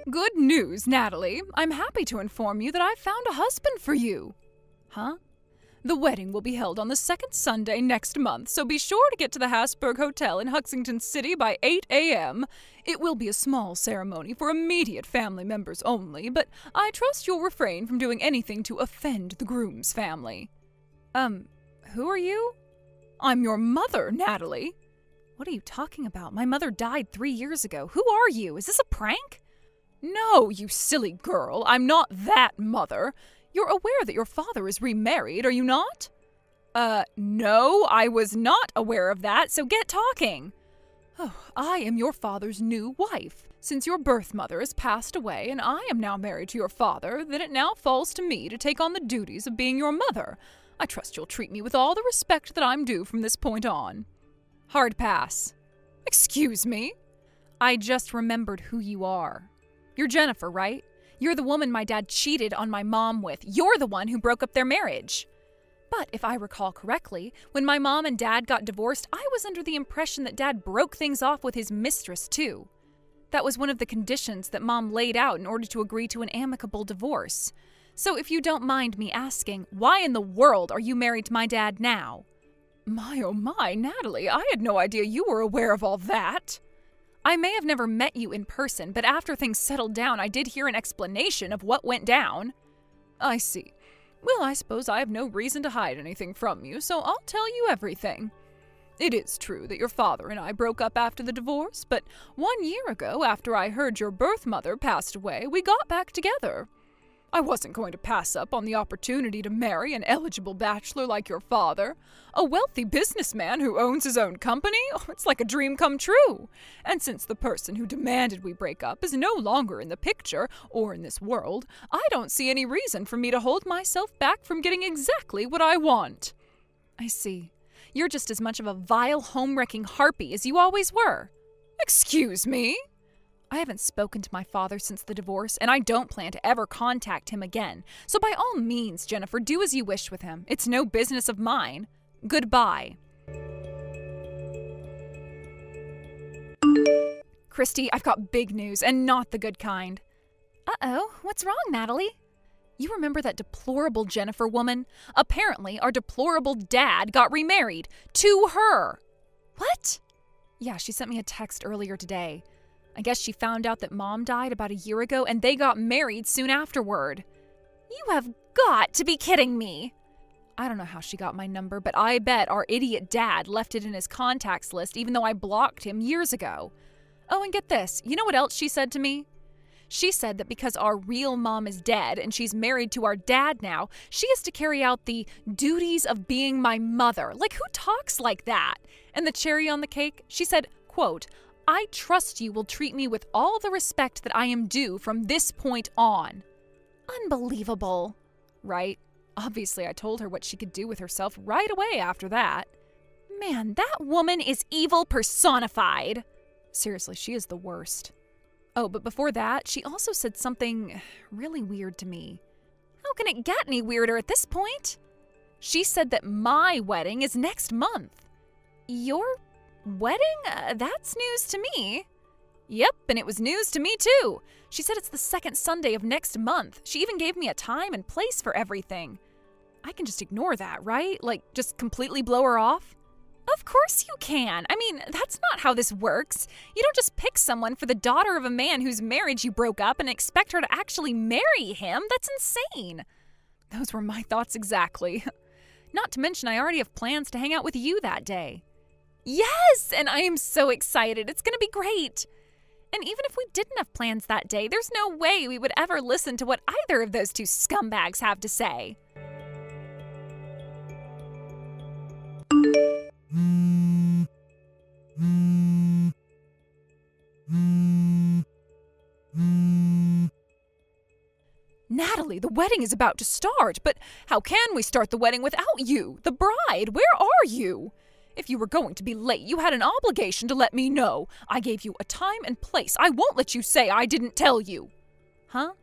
Good news, Natalie. I'm happy to inform you that I've found a husband for you. Huh? The wedding will be held on the second Sunday next month, so be sure to get to the Hasburg Hotel in Huxington City by 8 a.m. It will be a small ceremony for immediate family members only, but I trust you'll refrain from doing anything to offend the groom's family. Who are you? I'm your mother, Natalie. What are you talking about? My mother died 3 years ago. Who are you? Is this a prank? No, you silly girl. I'm not that mother. You're aware that your father is remarried, are you not? No, I was not aware of that, so get talking. Oh, I am your father's new wife. Since your birth mother has passed away and I am now married to your father, then it now falls to me to take on the duties of being your mother. I trust you'll treat me with all the respect that I'm due from this point on. Hard pass. Excuse me? I just remembered who you are. You're Jennifer, right? You're the woman my dad cheated on my mom with. You're the one who broke up their marriage. But if I recall correctly, when my mom and dad got divorced, I was under the impression that dad broke things off with his mistress, too. That was one of the conditions that mom laid out in order to agree to an amicable divorce. So if you don't mind me asking, why in the world are you married to my dad now? My oh my, Natalie, I had no idea you were aware of all that. I may have never met you in person, but after things settled down, I did hear an explanation of what went down. I see. Well, I suppose I have no reason to hide anything from you, so I'll tell you everything. It is true that your father and I broke up after the divorce, but 1 year ago, after I heard your birth mother passed away, we got back together. I wasn't going to pass up on the opportunity to marry an eligible bachelor like your father, a wealthy businessman who owns his own company. Oh, it's like a dream come true. And since the person who demanded we break up is no longer in the picture or in this world, I don't see any reason for me to hold myself back from getting exactly what I want. I see. You're just as much of a vile, home-wrecking harpy as you always were. Excuse me? I haven't spoken to my father since the divorce, and I don't plan to ever contact him again. So by all means, Jennifer, do as you wish with him. It's no business of mine. Goodbye. Christy, I've got big news, and not the good kind. Uh-oh, what's wrong, Natalie? You remember that deplorable Jennifer woman? Apparently, our deplorable dad got remarried to her. What? Yeah, she sent me a text earlier today. I guess she found out that Mom died about a year ago and they got married soon afterward. You have got to be kidding me. I don't know how she got my number, but I bet our idiot dad left it in his contacts list even though I blocked him years ago. Oh, and get this. You know what else she said to me? She said that because our real mom is dead and she's married to our dad now, she has to carry out the duties of being my mother. Like, who talks like that? And the cherry on the cake, she said, quote, I trust you will treat me with all the respect that I am due from this point on. Unbelievable. Right? Obviously, I told her what she could do with herself right away after that. Man, that woman is evil personified. Seriously, she is the worst. Oh, but before that, she also said something really weird to me. How can it get any weirder at this point? She said that my wedding is next month. Your wedding? That's news to me. Yep, and it was news to me too. She said it's the second Sunday of next month. She even gave me a time and place for everything. I can just ignore that, right? Like, just completely blow her off? Of course you can. I mean, that's not how this works. You don't just pick someone for the daughter of a man whose marriage you broke up and expect her to actually marry him. That's insane. Those were my thoughts exactly. Not to mention I already have plans to hang out with you that day. Yes, and I am so excited. It's going to be great. And even if we didn't have plans that day, there's no way we would ever listen to what either of those two scumbags have to say. Natalie, the wedding is about to start, but how can we start the wedding without you, the bride? Where are you? If you were going to be late, you had an obligation to let me know. I gave you a time and place. I won't let you say I didn't tell you. Huh?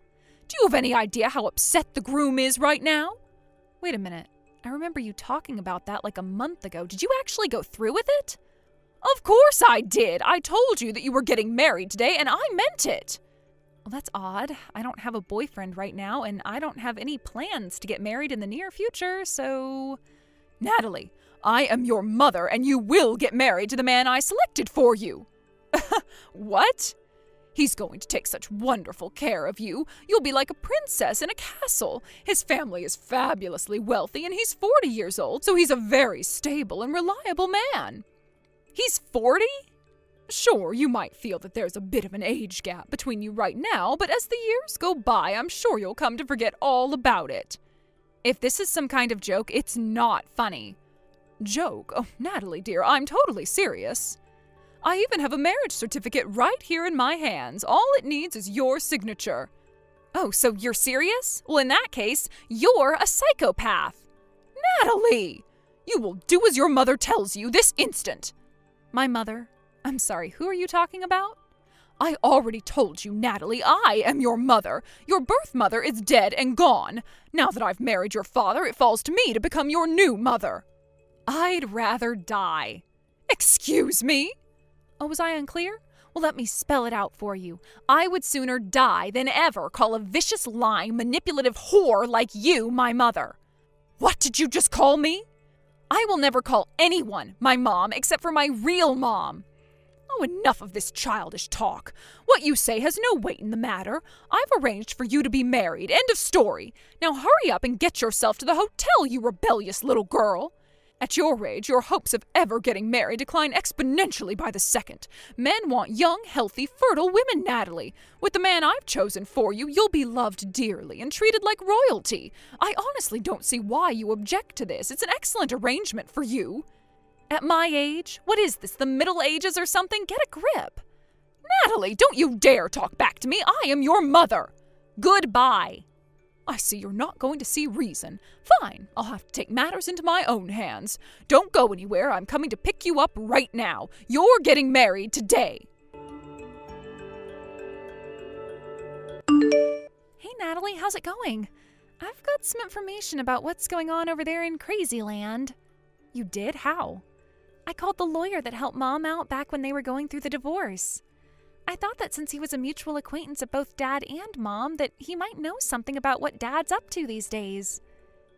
Do you have any idea how upset the groom is right now? Wait a minute. I remember you talking about that like a month ago. Did you actually go through with it? Of course I did. I told you that you were getting married today, and I meant it. Well, that's odd. I don't have a boyfriend right now, and I don't have any plans to get married in the near future, so... Natalie, I am your mother, and you will get married to the man I selected for you. What? He's going to take such wonderful care of you. You'll be like a princess in a castle. His family is fabulously wealthy, and he's 40 years old, so he's a very stable and reliable man. He's 40? Sure, you might feel that there's a bit of an age gap between you right now, but as the years go by, I'm sure you'll come to forget all about it. If this is some kind of joke, it's not funny. Joke? Oh, Natalie, dear, I'm totally serious. I even have a marriage certificate right here in my hands. All it needs is your signature. Oh, so you're serious? Well, in that case, you're a psychopath. Natalie! You will do as your mother tells you this instant. My mother? I'm sorry, who are you talking about? I already told you, Natalie, I am your mother. Your birth mother is dead and gone. Now that I've married your father, it falls to me to become your new mother. I'd rather die. Excuse me? Oh, was I unclear? Well, let me spell it out for you. I would sooner die than ever call a vicious, lying, manipulative whore like you my mother. What did you just call me? I will never call anyone my mom except for my real mom. Oh, enough of this childish talk. What you say has no weight in the matter. I've arranged for you to be married. End of story. Now hurry up and get yourself to the hotel, you rebellious little girl. At your age, your hopes of ever getting married decline exponentially by the second. Men want young, healthy, fertile women, Natalie. With the man I've chosen for you, you'll be loved dearly and treated like royalty. I honestly don't see why you object to this. It's an excellent arrangement for you. At my age? What is this, the Middle Ages or something? Get a grip. Natalie, don't you dare talk back to me. I am your mother. Goodbye. I see you're not going to see reason. Fine, I'll have to take matters into my own hands. Don't go anywhere. I'm coming to pick you up right now. You're getting married today. Hey, Natalie, how's it going? I've got some information about what's going on over there in Crazyland. You did? How? I called the lawyer that helped Mom out back when they were going through the divorce. I thought that since he was a mutual acquaintance of both Dad and Mom, that he might know something about what Dad's up to these days.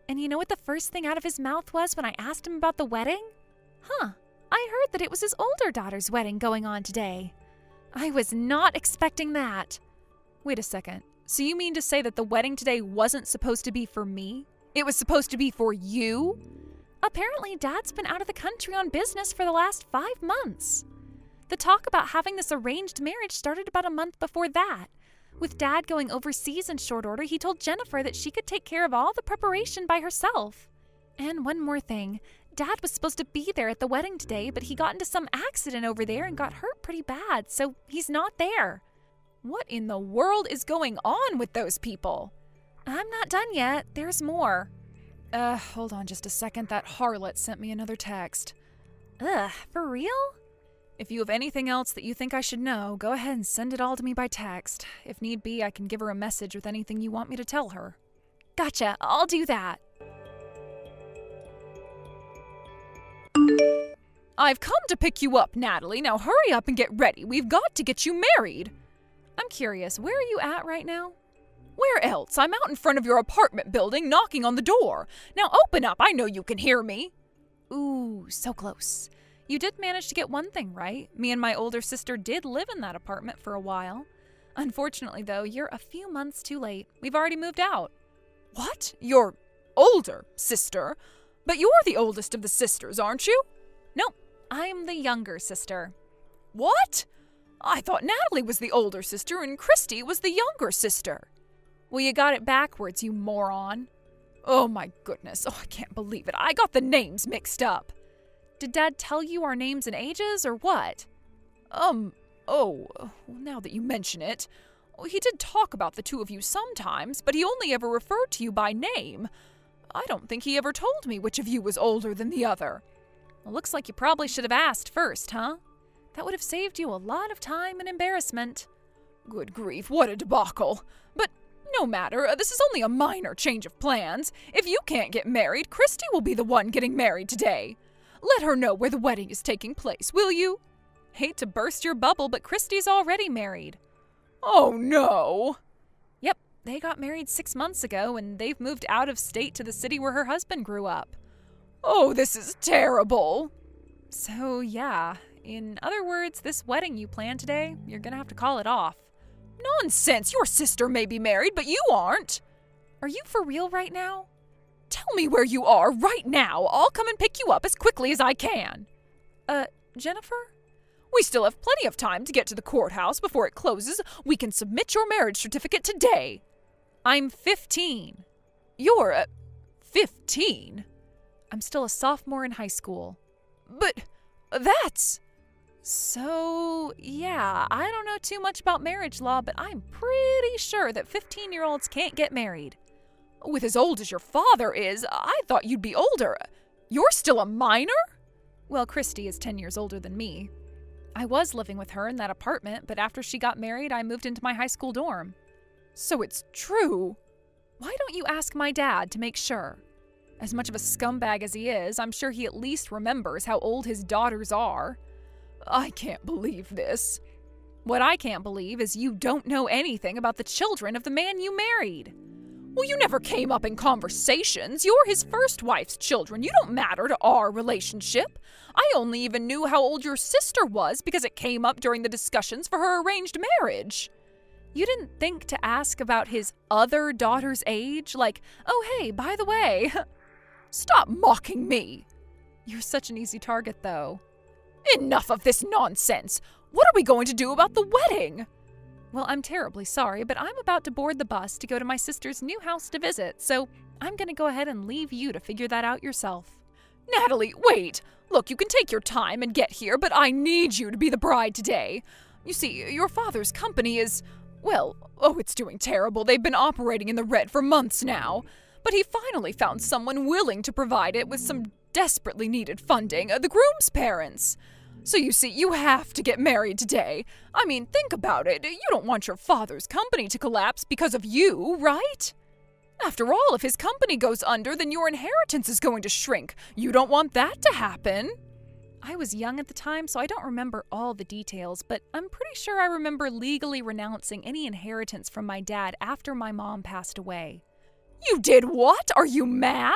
And you know what the first thing out of his mouth was when I asked him about the wedding? I heard that it was his older daughter's wedding going on today. I was not expecting that. Wait a second. So you mean to say that the wedding today wasn't supposed to be for me? It was supposed to be for you? Apparently, Dad's been out of the country on business for the last 5 months. The talk about having this arranged marriage started about a month before that. With Dad going overseas in short order, he told Jennifer that she could take care of all the preparation by herself. And one more thing. Dad was supposed to be there at the wedding today, but he got into some accident over there and got hurt pretty bad, so he's not there. What in the world is going on with those people? I'm not done yet. There's more. Hold on just a second. That harlot sent me another text. For real? If you have anything else that you think I should know, go ahead and send it all to me by text. If need be, I can give her a message with anything you want me to tell her. Gotcha. I'll do that. I've come to pick you up, Natalie. Now hurry up and get ready. We've got to get you married. I'm curious, where are you at right now? Where else? I'm out in front of your apartment building knocking on the door. Now open up. I know you can hear me. Ooh, so close. You did manage to get one thing right. Me and my older sister did live in that apartment for a while. Unfortunately, though, you're a few months too late. We've already moved out. What? Your older sister? But you're the oldest of the sisters, aren't you? Nope, I'm the younger sister. What? I thought Natalie was the older sister and Christy was the younger sister. Well, you got it backwards, you moron. Oh my goodness, I can't believe it. I got the names mixed up. Did Dad tell you our names and ages, or what? Now that you mention it, he did talk about the two of you sometimes, but he only ever referred to you by name. I don't think he ever told me which of you was older than the other. Well, looks like you probably should have asked first, huh? That would have saved you a lot of time and embarrassment. Good grief, what a debacle. But no matter, this is only a minor change of plans. If you can't get married, Christy will be the one getting married today. Let her know where the wedding is taking place, will you? Hate to burst your bubble, but Christy's already married. Oh no! Yep, they got married 6 months ago and they've moved out of state to the city where her husband grew up. Oh, this is terrible. So, yeah, in other words, this wedding you planned today, you're gonna have to call it off. Nonsense! Your sister may be married, but you aren't. Are you for real right now? Tell me where you are right now. I'll come and pick you up as quickly as I can. Jennifer? We still have plenty of time to get to the courthouse before it closes. We can submit your marriage certificate today. I'm 15. You're 15? I'm still a sophomore in high school. But that's... So, yeah, I don't know too much about marriage law, but I'm pretty sure that 15-year-olds can't get married. With as old as your father is, I thought you'd be older. You're still a minor? Well, Christy is 10 years older than me. I was living with her in that apartment, but after she got married, I moved into my high school dorm. So it's true. Why don't you ask my dad to make sure? As much of a scumbag as he is, I'm sure he at least remembers how old his daughters are. I can't believe this. What I can't believe is you don't know anything about the children of the man you married. Well, you never came up in conversations. You're his first wife's children. You don't matter to our relationship. I only even knew how old your sister was because it came up during the discussions for her arranged marriage. You didn't think to ask about his other daughter's age? Like, oh hey, by the way. Stop mocking me. You're such an easy target, though. Enough of this nonsense. What are we going to do about the wedding? Well, I'm terribly sorry, but I'm about to board the bus to go to my sister's new house to visit, so I'm going to go ahead and leave you to figure that out yourself. Natalie, wait! Look, you can take your time and get here, but I need you to be the bride today. You see, your father's company is, well, it's doing terrible. They've been operating in the red for months now. But he finally found someone willing to provide it with some desperately needed funding, the groom's parents. So you see, you have to get married today. I mean, think about it. You don't want your father's company to collapse because of you, right? After all, if his company goes under, then your inheritance is going to shrink. You don't want that to happen. I was young at the time, so I don't remember all the details, but I'm pretty sure I remember legally renouncing any inheritance from my dad after my mom passed away. You did what? Are you mad?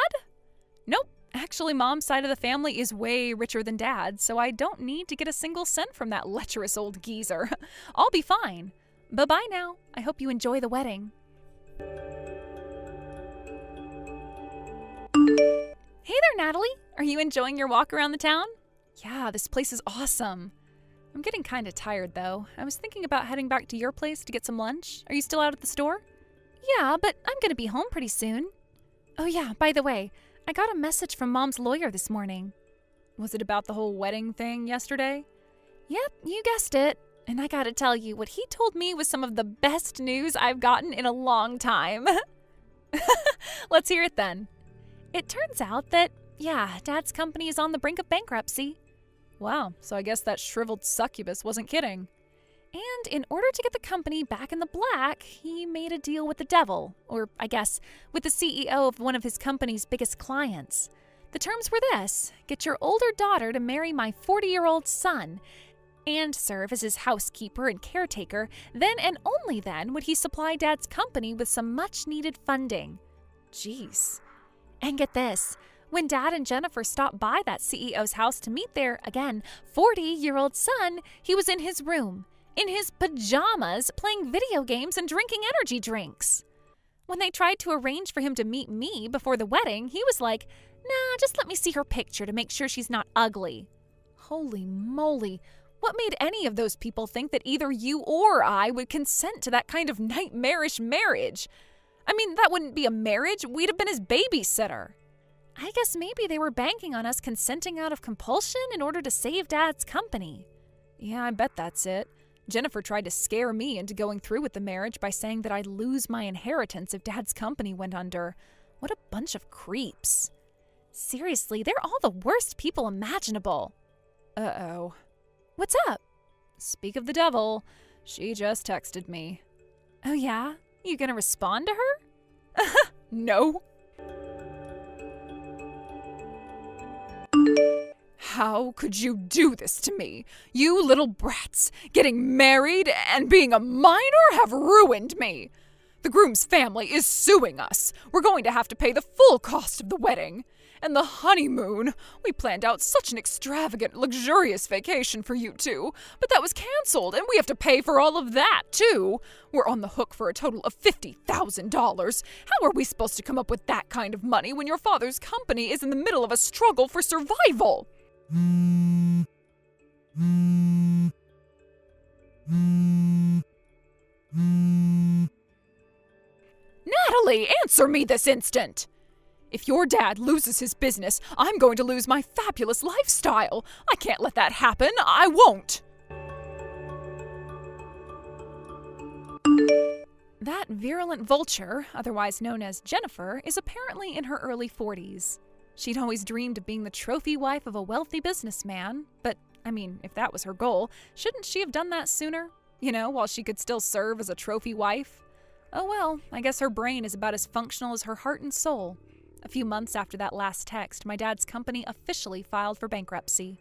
Nope. Actually, Mom's side of the family is way richer than Dad's, so I don't need to get a single cent from that lecherous old geezer. I'll be fine. Bye-bye now. I hope you enjoy the wedding. Hey there, Natalie. Are you enjoying your walk around the town? Yeah, this place is awesome. I'm getting kind of tired, though. I was thinking about heading back to your place to get some lunch. Are you still out at the store? Yeah, but I'm gonna be home pretty soon. Oh yeah, by the way, I got a message from Mom's lawyer this morning. Was it about the whole wedding thing yesterday? Yep, you guessed it. And I gotta tell you, what he told me was some of the best news I've gotten in a long time. Let's hear it then. It turns out that, yeah, Dad's company is on the brink of bankruptcy. Wow, so I guess that shriveled succubus wasn't kidding. And in order to get the company back in the black, he made a deal with the devil, or I guess, with the CEO of one of his company's biggest clients. The terms were this: get your older daughter to marry my 40-year-old son, and serve as his housekeeper and caretaker. Then and only then would he supply Dad's company with some much-needed funding. Jeez. And get this. When Dad and Jennifer stopped by that CEO's house to meet their, again, 40-year-old son, he was in his room, in his pajamas, playing video games and drinking energy drinks. When they tried to arrange for him to meet me before the wedding, he was like, nah, just let me see her picture to make sure she's not ugly. Holy moly, what made any of those people think that either you or I would consent to that kind of nightmarish marriage? I mean, that wouldn't be a marriage, we'd have been his babysitter. I guess maybe they were banking on us consenting out of compulsion in order to save Dad's company. Yeah, I bet that's it. Jennifer tried to scare me into going through with the marriage by saying that I'd lose my inheritance if Dad's company went under. What a bunch of creeps. Seriously, they're all the worst people imaginable. Uh-oh. What's up? Speak of the devil. She just texted me. Oh yeah? You gonna respond to her? No. How could you do this to me? You little brats, getting married and being a minor have ruined me. The groom's family is suing us. We're going to have to pay the full cost of the wedding. And the honeymoon. We planned out such an extravagant, luxurious vacation for you two, but that was canceled, and we have to pay for all of that, too. We're on the hook for a total of $50,000. How are we supposed to come up with that kind of money when your father's company is in the middle of a struggle for survival? Natalie, answer me this instant! If your dad loses his business, I'm going to lose my fabulous lifestyle. I can't let that happen. I won't. That virulent vulture, otherwise known as Jennifer, is apparently in her early 40s. She'd always dreamed of being the trophy wife of a wealthy businessman, but, if that was her goal, shouldn't she have done that sooner? While she could still serve as a trophy wife? Oh well, I guess her brain is about as functional as her heart and soul. A few months after that last text, my dad's company officially filed for bankruptcy.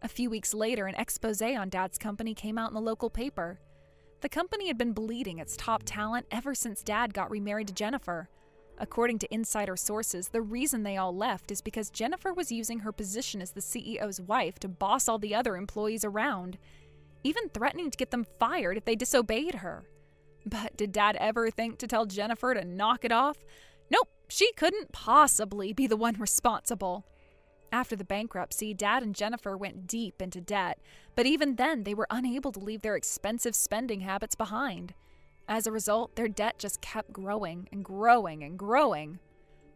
A few weeks later, an expose on Dad's company came out in the local paper. The company had been bleeding its top talent ever since Dad got remarried to Jennifer. According to insider sources, the reason they all left is because Jennifer was using her position as the CEO's wife to boss all the other employees around, even threatening to get them fired if they disobeyed her. But did Dad ever think to tell Jennifer to knock it off? Nope, she couldn't possibly be the one responsible. After the bankruptcy, Dad and Jennifer went deep into debt, but even then they were unable to leave their expensive spending habits behind. As a result, their debt just kept growing and growing and growing.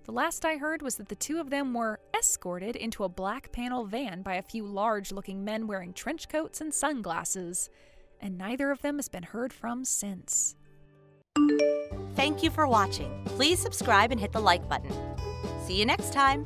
The last I heard was that the two of them were escorted into a black panel van by a few large-looking men wearing trench coats and sunglasses, and neither of them has been heard from since. Thank you for watching. Please subscribe and hit the like button. See you next time.